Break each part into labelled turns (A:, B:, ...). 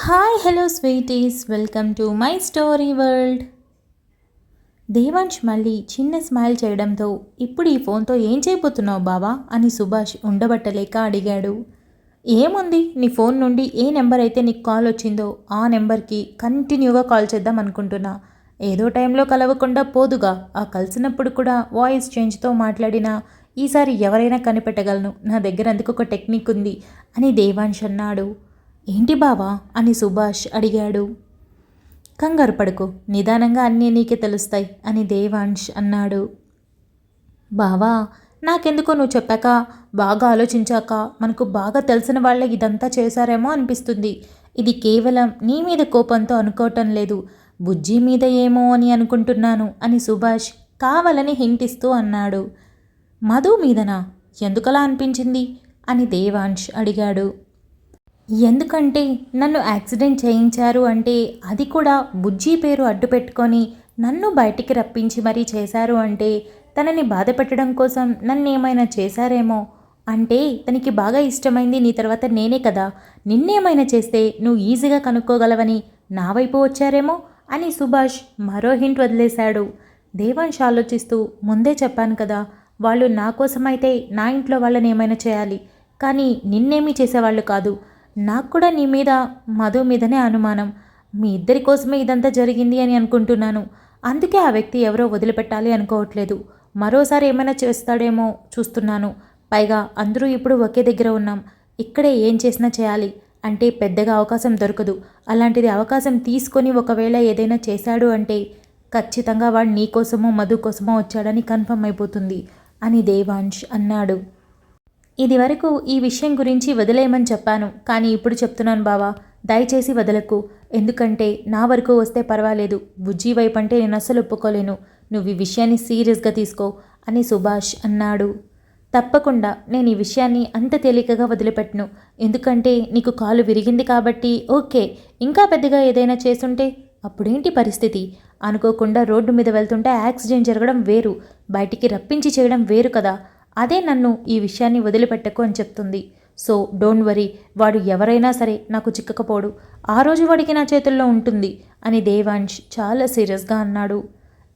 A: Hi hello sweeties, welcome to my story world. Devansh మళ్ళీ చిన్న smile చేయడంతో, ఇప్పుడు ఈ ఫోన్తో ఏం చేయబోతున్నావు బావా అని సుభాష్ ఉండబట్టలేక అడిగాడు. ఏముంది, నీ ఫోన్ నుండి ఏ నెంబర్ అయితే నీకు కాల్ వచ్చిందో ఆ నెంబర్కి కంటిన్యూగా కాల్ చేద్దాం అనుకుంటున్నా. ఏదో టైంలో కలవకుండా పోదుగా, ఆ కలిసినప్పుడు కూడా వాయిస్ చేంజ్తో మాట్లాడినా ఈసారి ఎవరైనా కనిపెట్టగలను. నా దగ్గర అందుకు ఒక టెక్నిక్ ఉంది అని దేవాంశ్ అన్నాడు. ఏంటి బావా అని సుభాష్ అడిగాడు. కంగారు పడుకో, నిదానంగా అన్నీ నీకే తెలుస్తాయి అని దేవాంశ్ అన్నాడు. బావా, నాకెందుకో నువ్వు చెప్పాక, బాగా ఆలోచించాక మనకు బాగా తెలిసిన వాళ్ళే ఇదంతా చేశారేమో అనిపిస్తుంది. ఇది కేవలం నీ మీద కోపంతో అనుకోవటం లేదు, బుజ్జి మీద ఏమో అని అనుకుంటున్నాను అని సుభాష్ కావాలని హింటిస్తూ అన్నాడు. మధు మీదనా? ఎందుకలా అనిపించింది అని దేవాంశ్ అడిగాడు. ఎందుకంటే నన్ను యాక్సిడెంట్ చేయించారు అంటే, అది కూడా బుజ్జి పేరు అడ్డు పెట్టుకొని నన్ను బయటికి రప్పించి మరీ చేశారు అంటే, తనని బాధ పెట్టడం కోసం నన్ను ఏమైనా చేశారేమో. అంటే తనకి బాగా ఇష్టమైంది నీ తర్వాత నేనే కదా, నిన్నేమైనా చేస్తే నువ్వు ఈజీగా కనుక్కోగలవని నా వైపు వచ్చారేమో అని సుభాష్ మరో హింట్ వదిలేశాడు. దేవాంశ్ ఆలోచిస్తూ, ముందే చెప్పాను కదా, వాళ్ళు నా కోసమైతే నా ఇంట్లో వాళ్ళని ఏమైనా చేయాలి, కానీ నిన్నేమీ చేసేవాళ్ళు కాదు. నాకు కూడా నీ మీద, మధు మీదనే అనుమానం. మీ ఇద్దరి కోసమే ఇదంతా జరిగింది అని అనుకుంటున్నాను. అందుకే ఆ వ్యక్తి ఎవరో వదిలిపెట్టాలి అనుకోవట్లేదు. మరోసారి ఏమైనా చేస్తాడేమో చూస్తున్నాను. పైగా అందరూ ఇప్పుడు ఒకే దగ్గర ఉన్నాం. ఇక్కడే ఏం చేసినా చేయాలి అంటే పెద్దగా అవకాశం దొరకదు. అలాంటిది అవకాశం తీసుకొని ఒకవేళ ఏదైనా చేశాడు అంటే ఖచ్చితంగా వాడు నీ కోసమో మధు కోసమో వచ్చాడని కన్ఫర్మ్ అయిపోతుంది అని దేవాంశ్ అన్నాడు. ఇది వరకు ఈ విషయం గురించి వదిలేయమని చెప్పాను, కానీ ఇప్పుడు చెప్తున్నాను బావా, దయచేసి వదలకు. ఎందుకంటే నా వరకు వస్తే పర్వాలేదు, బుజ్జి వైపు అంటే నేను అస్సలు ఒప్పుకోలేను. నువ్వు ఈ విషయాన్ని సీరియస్గా తీసుకో అని సుభాష్ అన్నాడు. తప్పకుండా నేను ఈ విషయాన్ని అంత తేలికగా వదిలిపెట్టను. ఎందుకంటే నీకు కాలు విరిగింది కాబట్టి ఓకే, ఇంకా పెద్దగా ఏదైనా చేసుంటే అప్పుడేంటి పరిస్థితి? అనుకోకుండా రోడ్డు మీద వెళ్తుంటే యాక్సిడెంట్ జరగడం వేరు, బయటికి రప్పించి చేయడం వేరు కదా. అదే నన్ను ఈ విషయాన్ని వదిలిపెట్టకు అని చెప్తుంది. సో డోంట్ వరీ, వాడు ఎవరైనా సరే నాకు చిక్కకపోడు. ఆ రోజు వాడికి నా చేతుల్లో ఉంటుంది అని దేవాంశ్ చాలా సీరియస్గా అన్నాడు.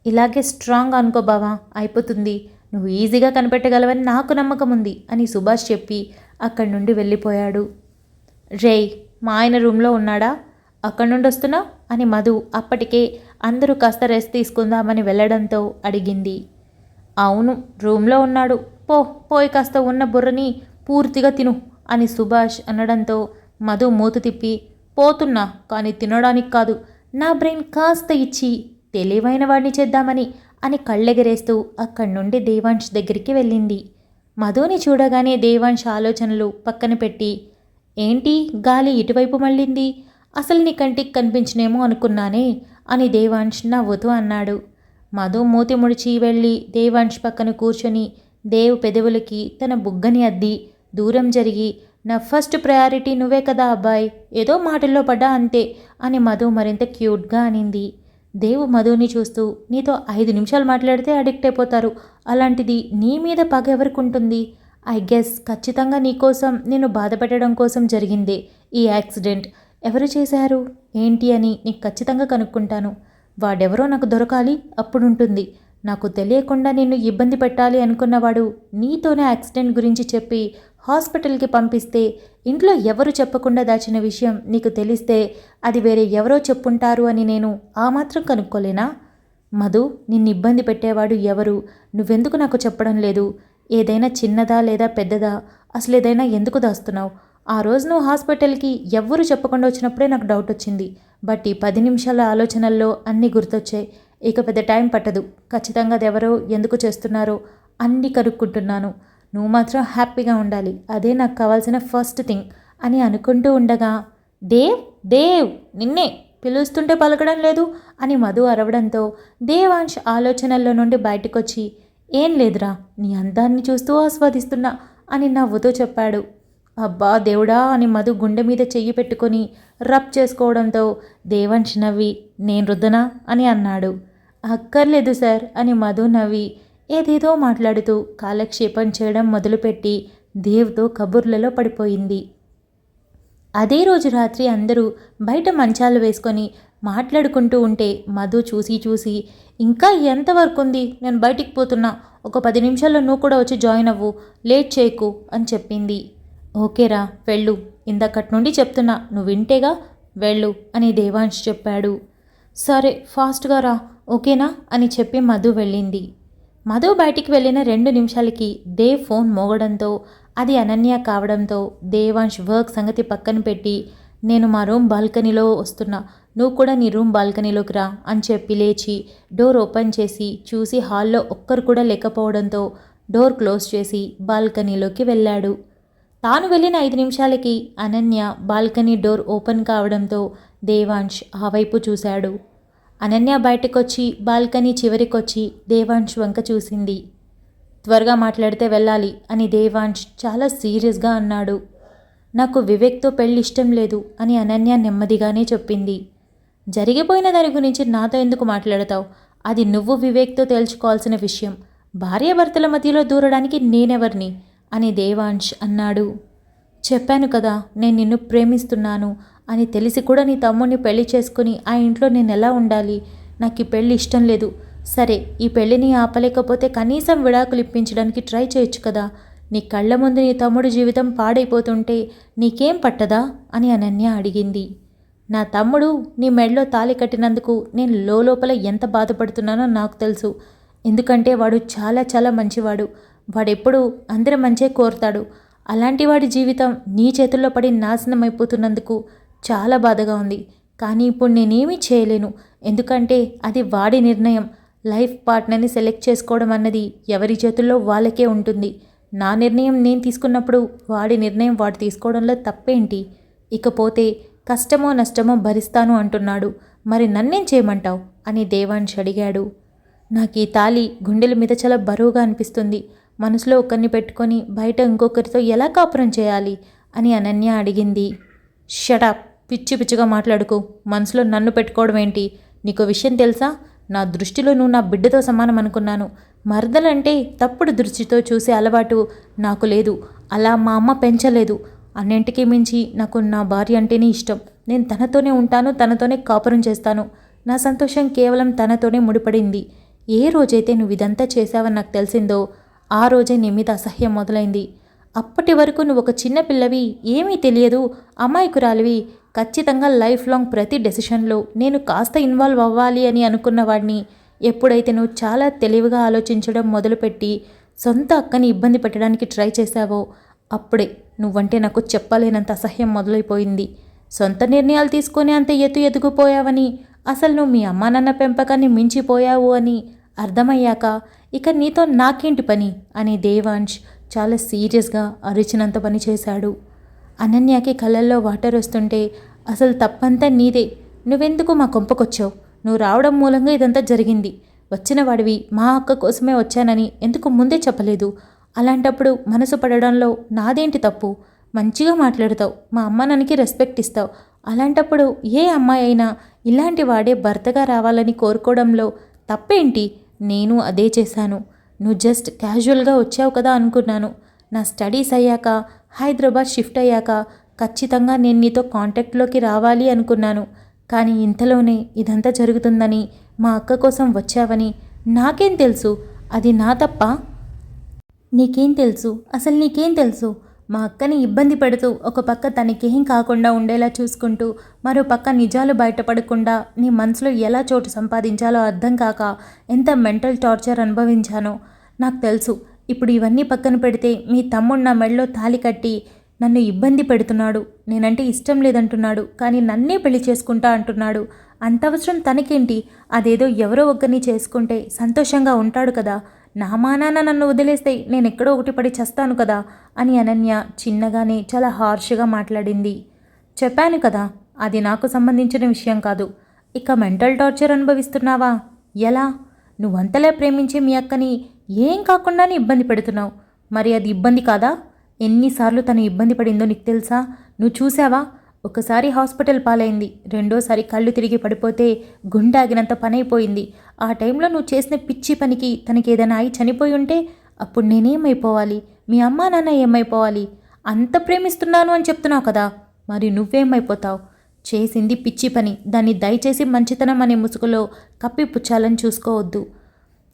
A: ఇలాగే స్ట్రాంగ్ అనుకో బావా, అయిపోతుంది. నువ్వు ఈజీగా కనిపెట్టగలవని నాకు నమ్మకం ఉంది అని సుభాష్ చెప్పి అక్కడి నుండి వెళ్ళిపోయాడు. రేయ్, మా ఆయన రూమ్లో ఉన్నాడా? అక్కడి నుండి వస్తున్నావు అని మధు అప్పటికే అందరూ కాస్త రెస్ట్ తీసుకుందామని వెళ్ళడంతో అడిగింది. అవును, రూమ్లో ఉన్నాడు. పోయి కాస్త ఉన్న బుర్రని పూర్తిగా తిను అని సుభాష్ అనడంతో మధు మూత తిప్పి, పోతున్నా, కానీ తినడానికి కాదు, నా బ్రెయిన్ కాస్త ఇచ్చి తెలివైన వాడిని చేద్దామని అని కళ్ళెగరేస్తూ అక్కడి నుండి దేవాంశ్ దగ్గరికి వెళ్ళింది. మధుని చూడగానే దేవాంశ్ ఆలోచనలు పక్కన పెట్టి, ఏంటి గాలి ఇటువైపు మళ్ళింది, అసలు నీ కంటికి కనిపించనేమో అనుకున్నానే అని దేవాంశ్ నవ్వుతూ అన్నాడు. మధు మూతి ముడిచి వెళ్ళి దేవాంశ్ పక్కన కూర్చొని దేవ్ పెదవులకి తన బుగ్గని అద్ది దూరం జరిగి, నా ఫస్ట్ ప్రయారిటీ నువ్వే కదా అబ్బాయి, ఏదో మాటల్లో పడ్డా అంతే అని మధు మరింత క్యూట్గా అనింది. దేవు మధుని చూస్తూ, నీతో 5 నిమిషాలు మాట్లాడితే అడిక్ట్ అయిపోతారు, అలాంటిది నీ మీద పగ ఎవరికి ఉంటుంది? ఐ గెస్ ఖచ్చితంగా నీకోసం, నేను బాధ పెట్టడం కోసం జరిగిందే ఈ యాక్సిడెంట్. ఎవరు చేశారు ఏంటి అని నీకు ఖచ్చితంగా కనుక్కుంటాను. వాడెవరో నాకు దొరకాలి, అప్పుడుంటుంది. నాకు తెలియకుండా నిన్ను ఇబ్బంది పెట్టాలి అనుకున్నవాడు నీతోనే యాక్సిడెంట్ గురించి చెప్పి హాస్పిటల్కి పంపిస్తే, ఇంట్లో ఎవరు చెప్పకుండా దాచిన విషయం నీకు తెలిస్తే అది వేరే ఎవరో చెప్పుంటారు అని నేను ఆ మాత్రం కనుక్కోలేనా? మధు, నిన్ను ఇబ్బంది పెట్టేవాడు ఎవరు? నువ్వెందుకు నాకు చెప్పడం లేదు? ఏదైనా చిన్నదా లేదా పెద్దదా? అసలు ఏదైనా ఎందుకు దాస్తున్నావు? ఆ రోజు నువ్వు హాస్పిటల్కి ఎవ్వరూ చెప్పకుండా వచ్చినప్పుడే నాకు డౌట్ వచ్చింది. బట్ ఈ 10 నిమిషాల ఆలోచనల్లో అన్నీ గుర్తొచ్చాయి. ఇక పెద్ద టైం పట్టదు. ఖచ్చితంగా అది ఎవరో, ఎందుకు చేస్తున్నారో అన్నీ కనుక్కుంటున్నాను. నువ్వు మాత్రం హ్యాపీగా ఉండాలి, అదే నాకు కావాల్సిన ఫస్ట్ థింగ్ అని అనుకుంటూ ఉండగా, దేవ్ దేవ్ నిన్నే పిలుస్తుంటే పలకడం లేదు అని మధు అరవడంతో దేవాంశ్ ఆలోచనల్లో నుండి బయటకొచ్చి, ఏం లేదురా, నీ అందాన్ని చూస్తూ ఆస్వాదిస్తున్నా అని నవ్వుతూ చెప్పాడు. అబ్బా దేవుడా అని మధు గుండె మీద చెయ్యి పెట్టుకొని రబ్ చేసుకోవడంతో దేవాంశ్ నవ్వి, నేను రుద్దనా అని అన్నాడు. అక్కర్లేదు సార్ అని మధు నవ్వి ఏదేదో మాట్లాడుతూ కాలక్షేపం చేయడం మొదలుపెట్టి దేవ్తో కబుర్లలో పడిపోయింది. అదే రోజు రాత్రి అందరూ బయట మంచాలు వేసుకొని మాట్లాడుకుంటూ ఉంటే మధు చూసి చూసి, ఇంకా ఎంతవరకు ఉంది, నేను బయటికి పోతున్నా, ఒక 10 నిమిషాల్లో నువ్వు కూడా వచ్చి జాయిన్ అవ్వు, లేట్ చేయకు అని చెప్పింది. ఓకేరా వెళ్ళు, ఇందాకటి నుండి చెప్తున్నా, నువ్వు వింటేగా, వెళ్ళు అని దేవాంశ్ చెప్పాడు. సరే ఫాస్ట్గా రా, ఓకేనా అని చెప్పి మధు వెళ్ళింది. మధు బయటికి వెళ్ళిన 2 నిమిషాలకి దేవ్ ఫోన్ మోగడంతో, అది అనన్య కావడంతో దేవాంశ్ వర్క్ సంగతి పక్కన పెట్టి, నేను మా రూమ్ బాల్కనీలో వస్తున్నా, నువ్వు కూడా నీ రూమ్ బాల్కనీలోకి రా అని చెప్పి లేచి డోర్ ఓపెన్ చేసి చూసి హాల్లో ఒక్కరు కూడా లేకపోవడంతో డోర్ క్లోజ్ చేసి బాల్కనీలోకి వెళ్ళాడు. తాను వెళ్ళిన 5 నిమిషాలకి అనన్య బాల్కనీ డోర్ ఓపెన్ కావడంతో దేవాంశ్ ఆ వైపు చూశాడు. అనన్య బయటకొచ్చి బాల్కనీ చివరికొచ్చి దేవాంశ్ వంక చూసింది. త్వరగా మాట్లాడితే వెళ్ళాలి అని దేవాంశ్ చాలా సీరియస్గా అన్నాడు. నాకు వివేక్తో పెళ్ళి ఇష్టం లేదు అని అనన్య నెమ్మదిగానే చెప్పింది. జరిగిపోయిన దాని గురించి నాతో ఎందుకు మాట్లాడతావు? అది నువ్వు వివేక్తో తేల్చుకోవాల్సిన విషయం. భార్యాభర్తల మధ్యలో దూరడానికి నేనెవర్ని అని దేవాంశ్ అన్నాడు. చెప్పాను కదా, నేను నిన్ను ప్రేమిస్తున్నాను అని తెలిసి కూడా నీ తమ్ముడిని పెళ్లి చేసుకుని ఆ ఇంట్లో నేను ఎలా ఉండాలి? నాకు ఈ పెళ్ళి ఇష్టం లేదు. సరే, ఈ పెళ్ళిని ఆపలేకపోతే కనీసం విడాకులు ఇప్పించడానికి ట్రై చేయొచ్చు కదా. నీ కళ్ళ ముందు నీ తమ్ముడు జీవితం పాడైపోతుంటే నీకేం పట్టదా అని అనన్య అడిగింది. నా తమ్ముడు నీ మెడలో తాళి కట్టినందుకు నేను లోపల ఎంత బాధపడుతున్నానో నాకు తెలుసు. ఎందుకంటే వాడు చాలా చాలా మంచివాడు. వాడెప్పుడు అందరి మంచే కోరుతాడు. అలాంటి వాడి జీవితం నీ చేతుల్లో పడి నాశనం అయిపోతున్నందుకు చాలా బాధగా ఉంది. కానీ ఇప్పుడు నేనేమీ చేయలేను, ఎందుకంటే అది వాడి నిర్ణయం. లైఫ్ పార్ట్నర్ని సెలెక్ట్ చేసుకోవడం అన్నది ఎవరి చేతుల్లో వాళ్ళకే ఉంటుంది. నా నిర్ణయం నేను తీసుకున్నప్పుడు వాడి నిర్ణయం వాడు తీసుకోవడంలో తప్పేంటి? ఇకపోతే కష్టమో నష్టమో భరిస్తాను అంటున్నాడు, మరి నన్నేం చేయమంటావు అని దేవాంశ్ అడిగాడు. నాకు ఈ తాళి గుండెల మీద చాలా బరువుగా అనిపిస్తుంది. మనసులో ఒకరిని పెట్టుకొని బయట ఇంకొకరితో ఎలా కాపురం చేయాలి అని అనన్య అడిగింది. షటప్, పిచ్చి పిచ్చిగా మాట్లాడుకో. మనసులో నన్ను పెట్టుకోవడం ఏంటి? నీకు విషయం తెలుసా? నా దృష్టిలో నువ్వు నా బిడ్డతో సమానం అనుకున్నాను. మరదలంటే తప్పుడు దృష్టితో చూసే అలవాటు నాకు లేదు. అలా మా అమ్మ పెంచలేదు. అన్నింటికీ మించి నాకు నా భార్య అంటేనే ఇష్టం. నేను తనతోనే ఉంటాను, తనతోనే కాపురం చేస్తాను. నా సంతోషం కేవలం తనతోనే ముడిపడింది. ఏ రోజైతే నువ్వు ఇదంతా చేశావని నాకు తెలిసిందో ఆ రోజే నీ మీద అసహ్యం మొదలైంది. అప్పటి వరకు నువ్వు ఒక చిన్న పిల్లవి, ఏమీ తెలియదు, అమాయకురాలివి. ఖచ్చితంగా లైఫ్ లాంగ్ ప్రతి డెసిషన్లో నేను కాస్త ఇన్వాల్వ్ అవ్వాలి అని అనుకున్న వాడిని ఎప్పుడైతే నువ్వు చాలా తెలివిగా ఆలోచించడం మొదలుపెట్టి సొంత అక్కని ఇబ్బంది పెట్టడానికి ట్రై చేశావో అప్పుడే నువ్వంటే నాకు చెప్పలేనంత అసహ్యం మొదలైపోయింది. సొంత నిర్ణయాలు తీసుకొని అంత ఎదిగిపోయావని, అసలు నువ్వు మీ అమ్మా నాన్న పెంపకాన్ని మించిపోయావు అని అర్థమయ్యాక ఇక నీతో నాకేంటి పని అని దేవాంశ్ చాలా సీరియస్గా అరిచినంత పని చేశాడు. అనన్యకి కళ్ళల్లో వాటర్ వస్తుంటే, అసలు తప్పంతా నీదే. నువ్వెందుకు మా కొంపకొచ్చావు? నువ్వు రావడం మూలంగా ఇదంతా జరిగింది. వచ్చిన వాడివి మా అక్క కోసమే వచ్చానని ఎందుకు ముందే చెప్పలేదు? అలాంటప్పుడు మనసు పడడంలో నాదేంటి తప్పు? మంచిగా మాట్లాడతావు, మా అమ్మ నాన్నకి రెస్పెక్ట్ ఇస్తావు. అలాంటప్పుడు ఏ అమ్మాయి అయినా ఇలాంటి వాడే భర్తగా రావాలని కోరుకోవడంలో తప్పేంటి? నేను అదే చేశాను. నువ్వు జస్ట్ క్యాజువల్గా వచ్చావు కదా అనుకున్నాను. నా స్టడీస్ అయ్యాక హైదరాబాద్ షిఫ్ట్ అయ్యాక ఖచ్చితంగా నేను నీతో కాంటాక్ట్లోకి రావాలి అనుకున్నాను. కానీ ఇంతలోనే ఇదంతా జరుగుతుందని, మా అక్క కోసం వచ్చావని నాకేం తెలుసు? అది నా తప్ప? నీకేం తెలుసు? అసలు నీకేం తెలుసు? మా అక్కని ఇబ్బంది పెడుతూ ఒక పక్క తనకేం కాకుండా ఉండేలా చూసుకుంటూ మరో పక్క నిజాలు బయటపడకుండా నీ మనసులో ఎలా చోటు సంపాదించాలో అర్థం కాక ఎంత మెంటల్ టార్చర్ అనుభవించానో నాకు తెలుసు. ఇప్పుడు ఇవన్నీ పక్కన పెడితే మీ తమ్ముడు నా మెడలో తాళి కట్టి నన్ను ఇబ్బంది పెడుతున్నాడు. నేనంటే ఇష్టం లేదంటున్నాడు, కానీ నన్నే పెళ్లి చేసుకుంటా అంటున్నాడు. అంత అవసరం తనకేంటి? అదేదో ఎవరో ఒక్కరిని చేసుకుంటే సంతోషంగా ఉంటాడు కదా. నా మానాన్న నన్ను వదిలేస్తే నేను ఎక్కడో ఒకటి పడి చస్తాను కదా అని అనన్య చిన్నగానే చాలా హార్ష్గా మాట్లాడింది. చెప్పాను కదా, అది నాకు సంబంధించిన విషయం కాదు. ఇక మెంటల్ టార్చర్ అనుభవిస్తున్నావా? ఎలా? నువ్వంతలా ప్రేమించే మీ అక్కని ఏం కాకుండానే ఇబ్బంది పెడుతున్నావు. మరి అది ఇబ్బంది కాదా? ఎన్నిసార్లు తను ఇబ్బంది పడిందో నీకు తెలుసా? నువ్వు చూసావా? ఒకసారి హాస్పిటల్ పాలైంది, రెండోసారి కళ్ళు తిరిగి పడిపోతే గుండె ఆగినంత పని అయిపోయింది. ఆ టైంలో నువ్వు చేసిన పిచ్చి పనికి తనకి ఏదైనా అయి చనిపోయి ఉంటే అప్పుడు నేనేమైపోవాలి? మీ అమ్మా నాన్న ఏమైపోవాలి? అంత ప్రేమిస్తున్నాను అని చెప్తున్నావు కదా, మరి నువ్వేమైపోతావు? చేసింది పిచ్చి పని, దాన్ని దయచేసి మంచితనం అనే ముసుగులో కప్పిపుచ్చాలని చూసుకోవద్దు.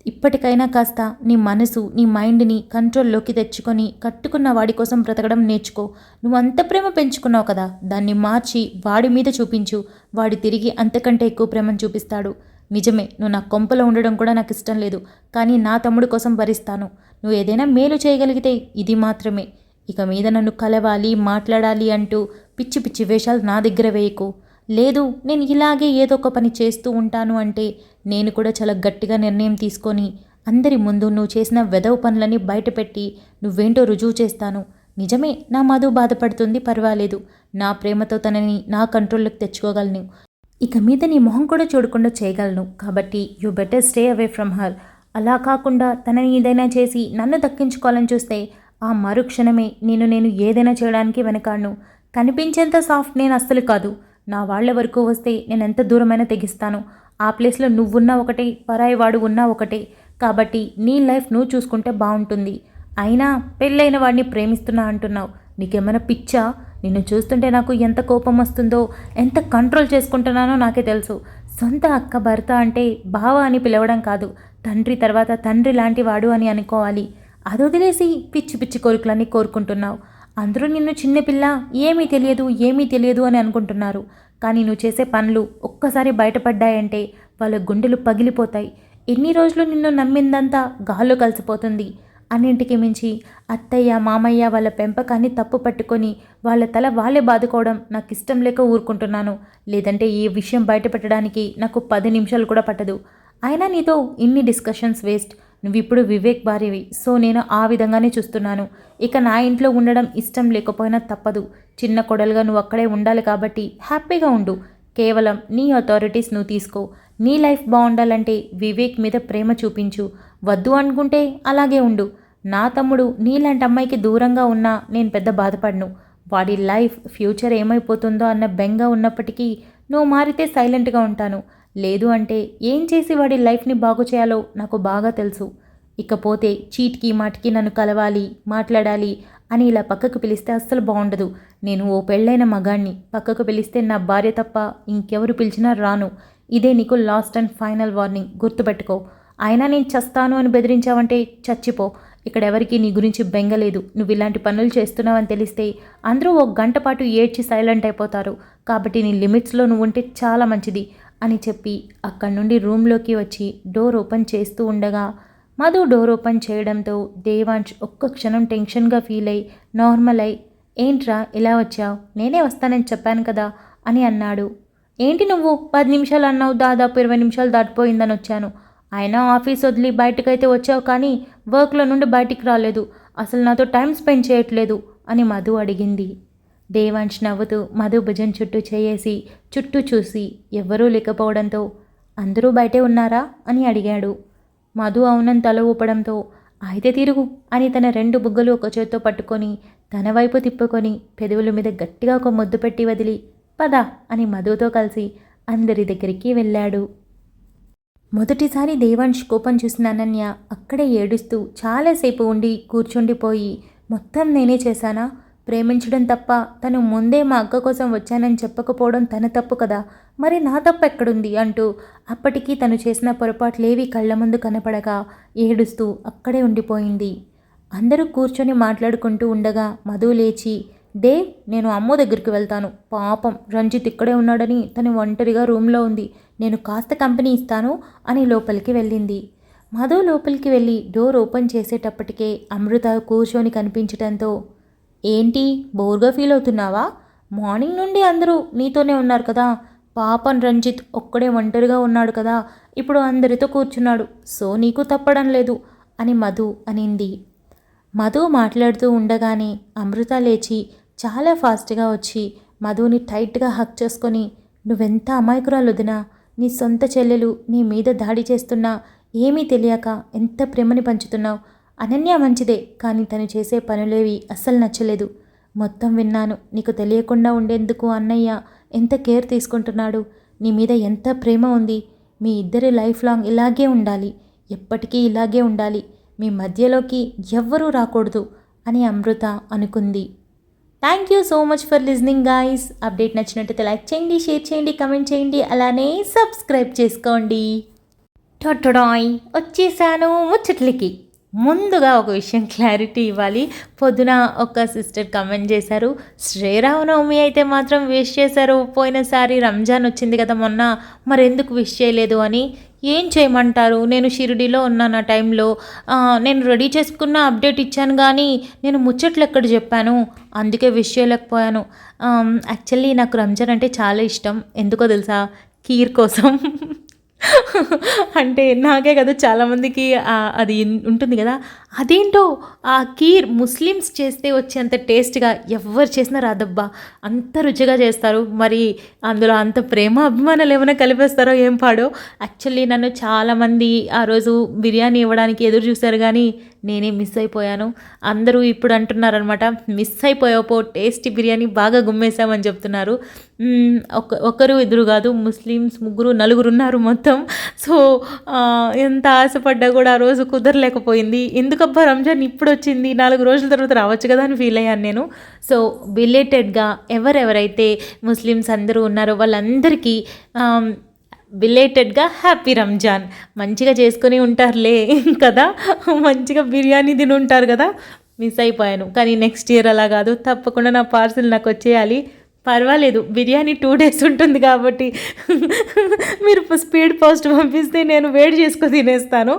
A: ఇప్పటికైనా కాస్త నీ మనసు, నీ మైండ్ని కంట్రోల్లోకి తెచ్చుకొని కట్టుకున్న వాడి కోసం బ్రతకడం నేర్చుకో. నువ్వు అంత ప్రేమ పెంచుకున్నావు కదా, దాన్ని మార్చి వాడి మీద చూపించు. వాడి తిరిగి అంతకంటే ఎక్కువ ప్రేమను చూపిస్తాడు. నిజమే, నువ్వు నా కొంపలో ఉండడం కూడా నాకు ఇష్టం లేదు, కానీ నా తమ్ముడు కోసం భరిస్తాను. నువ్వు ఏదైనా మేలు చేయగలిగితే ఇది మాత్రమే. ఇక మీద నన్ను కలవాలి, మాట్లాడాలి అంటూ పిచ్చి పిచ్చి వేషాలు నా దగ్గర వేయకు. లేదు, నేను ఇలాగే ఏదో ఒక పని చేస్తూ ఉంటాను అంటే నేను కూడా చాలా గట్టిగా నిర్ణయం తీసుకొని అందరి ముందు నువ్వు చేసిన వెధవ పనులని బయటపెట్టి నువ్వేంటో రుజువు చేస్తాను. నిజమే, నా మధు బాధపడుతుంది, పర్వాలేదు. నా ప్రేమతో తనని నా కంట్రోల్లోకి తెచ్చుకోగలను. ఇక మీద నీ మొహం కూడా చూడకుండా చేయగలను. కాబట్టి you better stay away from her. అలా కాకుండా తనని ఏదైనా చేసి నన్ను దక్కించుకోవాలని చూస్తే ఆ మరుక్షణమే నేను ఏదైనా చేయడానికి వెనకాడను. కనిపించేంత సాఫ్ట్ నేను అస్సలు కాదు. నా వాళ్ళ వరకు వస్తే నేను ఎంత దూరమైనా తెగిస్తాను. ఆ ప్లేస్లో నువ్వున్నా ఒకటే, పరాయి వాడు ఉన్నా ఒకటే. కాబట్టి నీ లైఫ్ నువ్వు చూసుకుంటే బాగుంటుంది. అయినా పెళ్ళైన వాడిని ప్రేమిస్తున్నా అంటున్నావు. నీకేమైనా పిచ్చా? నిన్ను చూస్తుంటే నాకు ఎంత కోపం వస్తుందో, ఎంత కంట్రోల్ చేసుకుంటున్నానో నాకే తెలుసు. సొంత అక్క భర్త అంటే బావ అని పిలవడం కాదు, తండ్రి తర్వాత తండ్రి లాంటి వాడు అని అనుకోవాలి. అది వదిలేసి పిచ్చి పిచ్చి కోరికలన్నీ కోరుకుంటున్నావు. అందరూ నిన్ను చిన్నపిల్ల, ఏమీ తెలియదు అని అనుకుంటున్నారు. కానీ నువ్వు చేసే పనులు ఒక్కసారి బయటపడ్డాయంటే వాళ్ళ గుండెలు పగిలిపోతాయి. ఎన్ని రోజులు నిన్ను నమ్మిందంతా గాల్లో కలిసిపోతుంది. అన్నింటికి మించి అత్తయ్య, మామయ్య వాళ్ళ పెంపకాన్ని తప్పు పట్టుకొని వాళ్ళ తల వాళ్ళే బాదుకోవడం నాకు ఇష్టం లేక ఊరుకుంటున్నాను. లేదంటే ఈ విషయం బయటపెట్టడానికి నాకు 10 నిమిషాలు కూడా పట్టదు. అయినా నీతో ఇన్ని డిస్కషన్స్ వేస్ట్. నువ్వు ఇప్పుడు వివేక్ భార్యవి, సో నేను ఆ విధంగానే చూస్తున్నాను. ఇక నా ఇంట్లో ఉండడం ఇష్టం లేకపోయినా తప్పదు. చిన్న కొడలుగా నువ్వు అక్కడే ఉండాలి కాబట్టి హ్యాపీగా ఉండు. కేవలం నీ అథారిటీస్ నువ్వు తీసుకో. నీ లైఫ్ బాగుండాలంటే వివేక్ మీద ప్రేమ చూపించు. వద్దు అనుకుంటే అలాగే ఉండు. నా తమ్ముడు నీలాంటి అమ్మాయికి దూరంగా ఉన్నా నేను పెద్ద బాధపడను. వాడి లైఫ్ ఫ్యూచర్ ఏమైపోతుందో అన్న బెంగ ఉన్నప్పటికీ నువ్వు మారితే సైలెంట్గా ఉంటాను. లేదు అంటే ఏం చేసి వాడి లైఫ్ని బాగు చేయాలో నాకు బాగా తెలుసు. ఇకపోతే చీట్కి మాటికి నన్ను కలవాలి, మాట్లాడాలి అని ఇలా పక్కకు పిలిస్తే అస్సలు బాగుండదు. నేను ఓ పెళ్ళైన మగాణ్ణి, పక్కకు పిలిస్తే నా భార్య తప్ప ఇంకెవరు పిలిచినా రాను. ఇదే నీకు లాస్ట్ అండ్ ఫైనల్ వార్నింగ్, గుర్తుపెట్టుకో. అయినా నేను చస్తాను అని బెదిరించావంటే చచ్చిపో. ఇక్కడెవరికి నీ గురించి బెంగలేదు. నువ్వు ఇలాంటి పనులు చేస్తున్నావని తెలిస్తే అందరూ 1 గంట పాటు ఏడ్చి సైలెంట్ అయిపోతారు. కాబట్టి నీ లిమిట్స్లో నువ్వు ఉంటే చాలా మంచిది అని చెప్పి అక్కడి నుండి రూమ్లోకి వచ్చి డోర్ ఓపెన్ చేస్తూ ఉండగా మధు డోర్ ఓపెన్ చేయడంతో దేవాంశ్ ఒక్క క్షణం టెన్షన్గా ఫీల్ అయి నార్మల్ అయి, ఏంట్రా ఇలా వచ్చావు? నేనే వస్తానని చెప్పాను కదా అని అన్నాడు. ఏంటి నువ్వు 10 నిమిషాలు అన్నావు, దాదాపు 20 నిమిషాలు దాటిపోయిందని వచ్చాను. అయినా ఆఫీస్ వదిలి బయటకైతే వచ్చావు కానీ వర్క్లో నుండి బయటికి రాలేదు. అసలు నాతో టైం స్పెండ్ చేయట్లేదు అని మధు అడిగింది. దేవాంశ్ నవ్వుతూ మధు భుజం చుట్టూ చేయేసి చుట్టూ చూసి ఎవ్వరూ లేకపోవడంతో అందరూ బయటే ఉన్నారా అని అడిగాడు. మధు అవునని తల ఊపడంతో అయితే తిరుగు అని తన 2 బుగ్గలు ఒక చేత్తో పట్టుకొని తన వైపు తిప్పుకొని పెదవుల మీద గట్టిగా ఒక ముద్దు పెట్టి వదిలి పద అని మధుతో కలిసి అందరి దగ్గరికి వెళ్ళాడు. మొదటిసారి దేవాంశ్ కోపం చూసిన అనన్య అక్కడే ఏడుస్తూ చాలాసేపు ఉండి కూర్చుండిపోయి, మొత్తం నేనే చేశానా? ప్రేమించడం తప్ప తను ముందే మా అక్క కోసం వచ్చానని చెప్పకపోవడం తన తప్పు కదా, మరి నా తప్పు ఎక్కడుంది అంటూ అప్పటికీ తను చేసిన పొరపాట్లేవి కళ్ళ ముందు కనపడగా ఏడుస్తూ అక్కడే ఉండిపోయింది. అందరూ కూర్చొని మాట్లాడుకుంటూ ఉండగా మధు లేచి, దేవ్, నేను అమ్మ దగ్గరికి వెళ్తాను. పాపం రంజిత్ ఇక్కడే ఉన్నాడని తను ఒంటరిగా రూమ్లో ఉంది. నేను కాస్త కంపెనీ ఇస్తాను అని లోపలికి వెళ్ళింది. మధు లోపలికి వెళ్ళి డోర్ ఓపెన్ చేసేటప్పటికే అమృత కూర్చొని కనిపించడంతో, ఏంటి బోర్గా ఫీల్ అవుతున్నావా? మార్నింగ్ నుండి అందరూ నీతోనే ఉన్నారు కదా. పాపం రంజిత్ ఒక్కడే ఒంటరిగా ఉన్నాడు కదా, ఇప్పుడు అందరితో కూర్చున్నాడు. సో నీకు తప్పడం లేదు అని మధు అనింది. మధు మాట్లాడుతూ ఉండగానే అమృత లేచి చాలా ఫాస్ట్గా వచ్చి మధుని టైట్గా హక్ చేసుకొని, నువ్వెంత అమాయకురాలు వదినా, నీ సొంత చెల్లెలు నీ మీద దాడి చేస్తున్నా ఏమీ తెలియక ఎంత ప్రేమని పంచుతున్నావు. అనన్య మంచిదే, కానీ తను చేసే పనులేవి అస్సలు నచ్చలేదు. మొత్తం విన్నాను. నీకు తెలియకుండా ఉండేందుకు అన్నయ్య ఎంత కేర్ తీసుకుంటున్నాడు. నీ మీద ఎంత ప్రేమ ఉంది. మీ ఇద్దరి లైఫ్ లాంగ్ ఇలాగే ఉండాలి, ఎప్పటికీ ఇలాగే ఉండాలి. మీ మధ్యలోకి ఎవ్వరూ రాకూడదు అని అమృత అనుకుంది. Thank you so much for listening guys. Update నచ్చినట్టయితే లైక్ చేయండి, షేర్ చేయండి, కమెంట్ చేయండి, అలానే సబ్స్క్రైబ్ చేసుకోండి. టొటడాయ్ వచ్చేసాను ముచ్చట్లకి. ముందుగా ఒక విషయం క్లారిటీ ఇవ్వాలి. పొద్దున ఒక సిస్టర్ కమెంట్ చేశారు, శ్రీరామనవమి అయితే మాత్రం విష్ చేశారు, పోయినసారి రంజాన్ వచ్చింది కదా మొన్న, మరెందుకు విష్ చేయలేదు అని. ఏం చేయమంటారు, నేను షిరిడీలో ఉన్నాను ఆ టైంలో. నేను రెడీ చేసుకున్న అప్డేట్ ఇచ్చాను కానీ నేను ముచ్చట్లు ఎక్కడ చెప్పాను, అందుకే విష్ చేయలేకపోయాను. యాక్చువల్లీ నాకు రంజాన్ అంటే చాలా ఇష్టం. ఎందుకో తెలుసా, కీర్ కోసం. అంటే నాకే కదా చాలామందికి అది ఉంటుంది కదా, అదేంటో ఆ కీర్ ముస్లిమ్స్ చేస్తే వచ్చేంత టేస్ట్గా ఎవరు చేసినా రాదబ్బా, అంత రుచిగా చేస్తారు. మరి అందులో అంత ప్రేమ అభిమానాలు ఏమైనా కలిపేస్తారో ఏం పాడో. యాక్చువల్లీ నన్ను చాలామంది ఆ రోజు బిర్యానీ ఇవ్వడానికి ఎదురు చూశారు కానీ నేనే మిస్ అయిపోయాను. అందరూ ఇప్పుడు అంటున్నారనమాట, మిస్ అయిపోయాపో, టేస్టీ బిర్యానీ బాగా గుమ్మేశామని చెప్తున్నారు. ఒకరు ఎదురు కాదు, ముస్లిమ్స్ ముగ్గురు నలుగురు ఉన్నారు మొత్తం. సో ఎంత ఆశపడ్డా కూడా ఆ రోజు కుదరలేకపోయింది. ఎందుకబ్బా రంజాన్ ఇప్పుడు వచ్చింది, 4 రోజుల తర్వాత రావచ్చు కదా అని ఫీల్ అయ్యాను నేను. సో బిలేటెడ్గా ఎవరెవరైతే ముస్లిమ్స్ అందరూ ఉన్నారో వాళ్ళందరికీ బిలేటెడ్గా హ్యాపీ రంజాన్. మంచిగా చేసుకొని ఉంటారులే కదా, మంచిగా బిర్యానీ తిని ఉంటారు కదా. మిస్ అయిపోయాను కానీ నెక్స్ట్ ఇయర్ అలా కాదు, తప్పకుండా నా పార్సిల్ నాకు వచ్చేయాలి. పర్వాలేదు, బిర్యానీ 2 డేస్ ఉంటుంది కాబట్టి మీరు స్పీడ్ పోస్ట్ పంపిస్తే నేను వేడి చేసుకొని తినేస్తాను.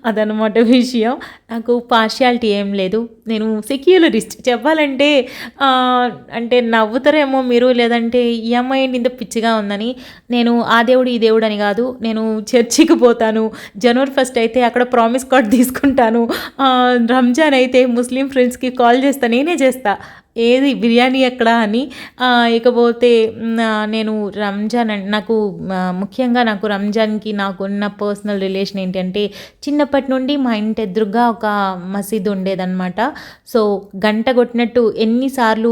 A: అదనమాట విషయం. నాకు పార్షియాలిటీ ఏం లేదు, నేను సెక్యులరిస్ట్. చెప్పాలంటే అంటే నవ్వుతారేమో మీరు, లేదంటే ఈ అమ్మాయి ఏంటి ఇంత పిచ్చిగా ఉందని. నేను ఆ దేవుడు ఈ దేవుడు అని కాదు, నేను చర్చికి పోతాను. జనవరి 1 అయితే అక్కడ ప్రామిస్ కార్డ్ తీసుకుంటాను. రంజాన్ అయితే ముస్లిం ఫ్రెండ్స్కి కాల్ చేస్తా, నేనే చేస్తా ఏది బిర్యానీ ఎక్కడ అని. ఇకపోతే నేను రంజాన్ నాకు ముఖ్యంగా నాకు రంజాన్కి నాకున్న పర్సనల్ రిలేషన్ ఏంటంటే, చిన్నప్పటి నుండి మా ఇంటి ఎదురుగా ఒక మసీదు ఉండేదన్నమాట. సో గంట కొట్టినట్టు ఎన్నిసార్లు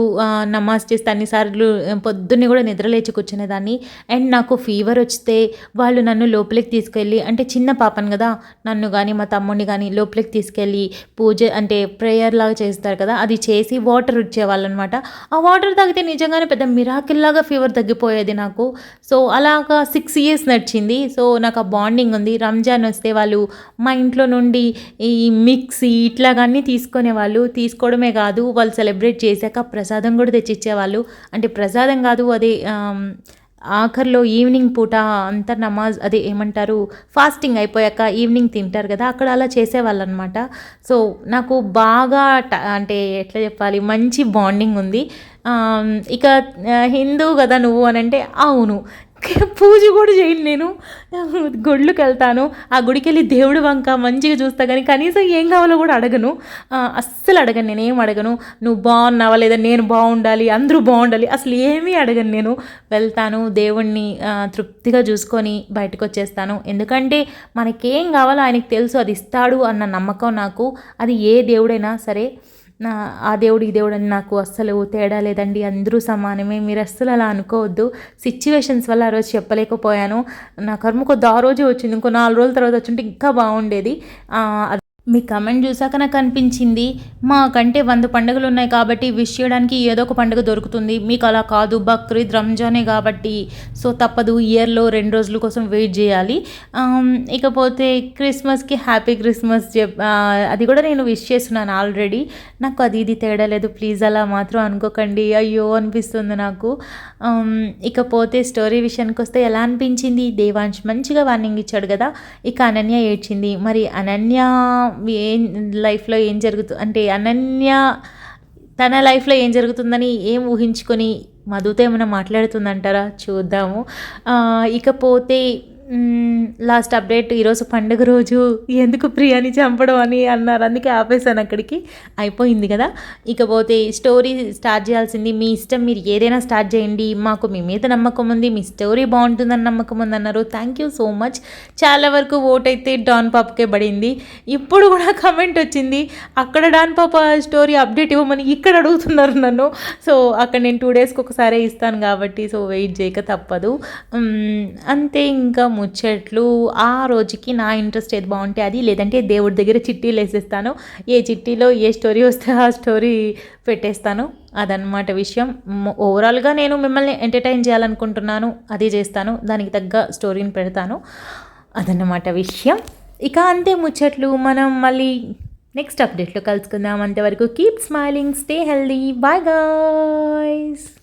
A: నమాజ్ చేస్తే అన్నిసార్లు పొద్దున్నే కూడా నిద్రలేచి కూర్చునేదాన్ని. అండ్ నాకు ఫీవర్ వస్తే వాళ్ళు నన్ను లోపలికి తీసుకెళ్ళి, అంటే చిన్న పాపను కదా, నన్ను కానీ మా తమ్ముడిని కానీ లోపలికి తీసుకెళ్ళి పూజ అంటే ప్రేయర్ లాగా చేస్తారు కదా, అది చేసి వాటర్ ఇచ్చేవాళ్ళు అనమాట. ఆ వాటర్ తాగితే నిజంగానే పెద్ద మిరాకిల్ లాగా ఫీవర్ తగ్గిపోయేది నాకు. సో అలాగా 6 years నడిచింది. సో నాకు ఆ బాండింగ్ ఉంది. రంజాన్ వస్తే వాళ్ళు మా ఇంట్లో నుండి ఈ మిక్సీ ఇట్లాగన్నీ తీసుకునేవాళ్ళు. తీసుకోవడమే కాదు, వాళ్ళు సెలబ్రేట్ చేశాక ప్రసాదం కూడా తెచ్చిచ్చేవాళ్ళు. అంటే ప్రసాదం కాదు, అదే ఆఖరిలో ఈవినింగ్ పూట అంతా నమాజ్ అదే ఏమంటారు ఫాస్టింగ్ అయిపోయాక ఈవినింగ్ తింటారు కదా, అక్కడ అలా చేసేవాళ్ళు అనమాట. సో నాకు బాగా అంటే ఎట్లా చెప్పాలి, మంచి బాండింగ్ ఉంది. ఇక హిందూ కదా నువ్వు అని అంటే, అవును, పూజ కూడా చేయను నేను. గుళ్ళకి వెళ్తాను, ఆ గుడికి వెళ్ళి దేవుడి వంక మంచిగా చూస్తా కానీ కనీసం ఏం కావాలో కూడా అడగను. అస్సలు అడగను, నేనేం అడగను. నువ్వు బాగున్నావా లేదా, నేను బాగుండాలి, అందరూ బాగుండాలి, అసలు ఏమీ అడగను నేను. వెళ్తాను, దేవుణ్ణి తృప్తిగా చూసుకొని బయటకు వచ్చేస్తాను. ఎందుకంటే మనకేం కావాలో ఆయనకి తెలుసు, అది ఇస్తాడు అన్న నమ్మకం నాకు. అది ఏ దేవుడైనా సరే, ఆ దేవుడు ఈ దేవుడు అని నాకు అస్సలు తేడా లేదండి, అందరూ సమానమే. మీరు అస్సలు అలా అనుకోవద్దు. సిచ్యువేషన్స్ వల్ల ఆ రోజు చెప్పలేకపోయాను. నా కర్మ కొద్ది ఆ రోజే వచ్చింది, ఇంకో 4 రోజుల తర్వాత వచ్చుంటే ఇంకా బాగుండేది. మీ కమెంట్ చూసాక నాకు అనిపించింది, మాకంటే 100 పండుగలు ఉన్నాయి కాబట్టి విష్ చేయడానికి ఏదో ఒక పండుగ దొరుకుతుంది, మీకు అలా కాదు, బక్రీద్ రంజానే కాబట్టి సో తప్పదు, ఇయర్లో 2 రోజుల కోసం వెయిట్ చేయాలి. ఇకపోతే క్రిస్మస్కి హ్యాపీ క్రిస్మస్ అది కూడా నేను విష్ చేస్తున్నాను ఆల్రెడీ. నాకు అది ఇది తేడా లేదు, ప్లీజ్ అలా మాత్రం అనుకోకండి, అయ్యో అనిపిస్తుంది నాకు. ఇకపోతే స్టోరీ విషయానికి వస్తే ఎలా అనిపించింది, దేవాంశ్ మంచిగా వార్నింగ్ ఇచ్చాడు కదా. ఇక అనన్య ఏడ్చింది. మరి అనన్య లైఫ్లో ఏం జరుగుతుంది అంటే, అనన్య తన లైఫ్లో ఏం జరుగుతుందని ఏం ఊహించుకొని మధుతో ఏమైనా మాట్లాడుతుందంటారా, చూద్దాము. ఇకపోతే లాస్ట్ అప్డేట్, ఈరోజు పండుగ రోజు ఎందుకు ప్రియాని చంపడం అని అన్నారు, అందుకే ఆపేసాను అక్కడికి, అయిపోయింది కదా. ఇకపోతే స్టోరీ స్టార్ట్ చేయాల్సింది మీ ఇష్టం, మీరు ఏదైనా స్టార్ట్ చేయండి, మాకు మీ మీద నమ్మకం ఉంది, మీ స్టోరీ బాగుంటుందని నమ్మకం ఉంది అన్నారు. Thank you so much. చాలా వరకు ఓట్ అయితే డాన్ పాపకే పడింది. ఇప్పుడు కూడా కమెంట్ వచ్చింది, అక్కడ డాన్ పాప స్టోరీ అప్డేట్ ఇవ్వమని ఇక్కడ అడుగుతున్నారు నన్ను. సో అక్కడ నేను 2 daysకి ఒకసారి ఇస్తాను కాబట్టి సో వెయిట్ చేయక తప్పదు. అంతే, ఇంకా ముచ్చట్లు. ఆ రోజుకి నా ఇంట్రెస్ట్ ఏది బాగుంటే అది, లేదంటే దేవుడి దగ్గర చిట్టీలు వేసేస్తాను. ఏ చిట్టీలో ఏ స్టోరీ వస్తే ఆ స్టోరీ పెట్టేస్తాను. అదనమాట విషయం. ఓవరాల్‌గా నేను మిమ్మల్ని ఎంటర్‌టైన్ చేయాలనుకుంటున్నాను. అదే చేస్తాను. దానికి తగ్గ స్టోరీని పెడతాను. అదన్నమాట విషయం. ఇక అంతే ముచ్చట్లు. మనం మళ్ళీ నెక్స్ట్ అప్డేట్‌లో కలుసుకుందాం. అంతవరకు keep smiling, stay healthy. Bye guys.